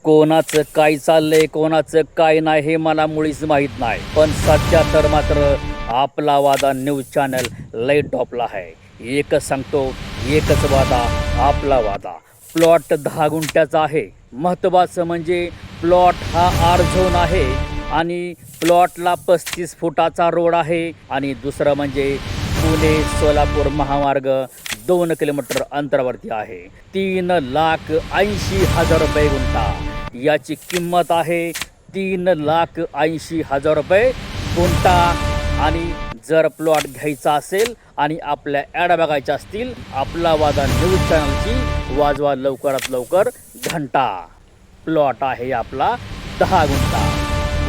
कोणाचं काय चाललंय कोणाचं काय नाही हे मला मुळीच माहीत नाही, पण सध्या तर मात्र आपला वादा न्यूज चॅनल लय टॉपला आहे। एकच सांगतो, एकच वादा, आपला वादा। प्लॉट 10 गुंठ्याचा आहे। महत्त्वाचं म्हणजे प्लॉट हा आर झोन आहे आणि प्लॉटला 35 फुटाचा रोड आहे आणि दुसरं म्हणजे पुणे सोलापूर महामार्ग 2 किलोमीटर अंतरावरती आहे। 3,80,000 रुपये गुंठा याची किंमत आहे। 3,80,000 रुपये गुंठा। आणि जर प्लॉट घ्यायचा असेल आणि आपल्या ॲड बघायच्या असतील, आपला वादा न्यूज चॅनलची वाजवा लवकरात लवकर घंटा। प्लॉट आहे आपला 10 गुंठा,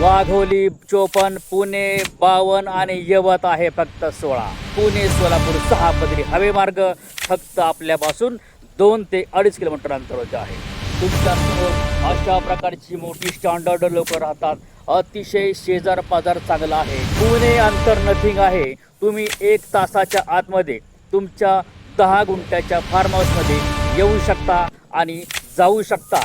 वाघोली 54, पुणे 52 आणि यवत आहे फक्त 16। पुणे सोलापूर 6 पदरी हवेमार्ग फक्त आपल्यापासून 2 ते 2.5 किलोमीटर अंतरावरती आहे। तुमच्यासमोर अशा प्रकारची मोठी स्टँडर्ड लोक राहतात। अतिशय शेजार पाजार चांगला आहे। पुणे अंतर नथिंग आहे। तुम्ही 1 तासाच्या आतमध्ये तुमच्या 10 गुंठ्याच्या फार्म हाऊसमध्ये येऊ शकता आणि जाऊ शकता।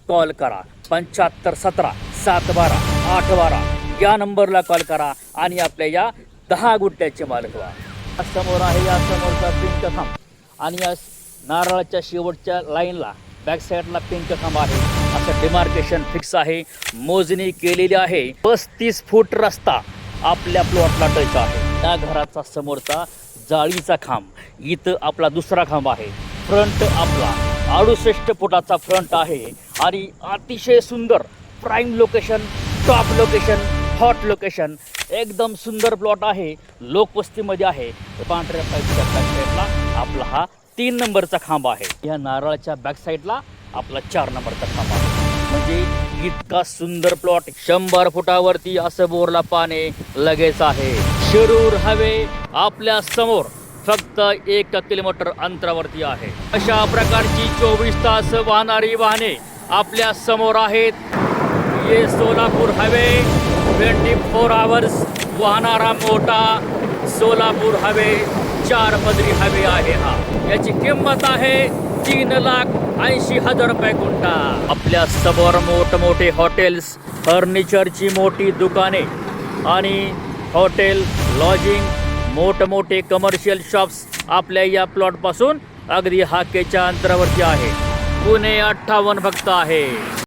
कॉल करा 7517 712 812 या नंबरला कॉल करा आणि आपल्या या 10 गुंठ्याचे मालक व्हा। समोर आहे या समोरचा पिंक खांब आणि या नारळाच्या शेवटच्या लाईनला बॅक साईडला पिंक खांब आहे। असं डिमार्केशन फिक्स आहे, मोजणी केलेली आहे। 35 फूट रस्ता आपल्या प्लॉटला टच आहे। त्या घराचा समोरचा जाळीचा खांब, इथं आपला दुसरा खांब आहे। फ्रंट आपला 68 फुटाचा फ्रंट आहे आणि अतिशय सुंदर prime location, top location, hot location, एकदम सुंदर प्लॉट आहे। लोकवस्तीमध्ये आहे। पांढऱ्या पाईपच्या बॅक साईडला आपला हा 3 नंबरचा खांब आहे। या नारळाच्या बॅक साईडला आपला 4 नंबरचा खांब आहे। म्हणजे इतका सुंदर प्लॉट 100 फुटावरती असं बोरला पाणी लगेच आहे। शिरूर हवे आपल्या समोर फक्त 1 किलोमीटर अंतरावरती आहे। अशा प्रकारची 24 तास वाहणारी वाहने आपल्या समोर आहेत। ये सोलापूर हवे 24 आवर्स वाहणारा मोठा सोलापूर हवे 4 पदरी हवे आहे। हा याची किंमत आहे 3,80,000 रुपये गुंठा। आपल्या समोर मोठमोठे हॉटेल्स, फर्निचरची मोठी दुकाने आणि हॉटेल, लॉजिंग, मोठमोठे कमर्शियल शॉप्स आपल्या या प्लॉटपासून अगदी हाकेच्या अंतरावरती आहे। पुणे 58 फक्त आहे।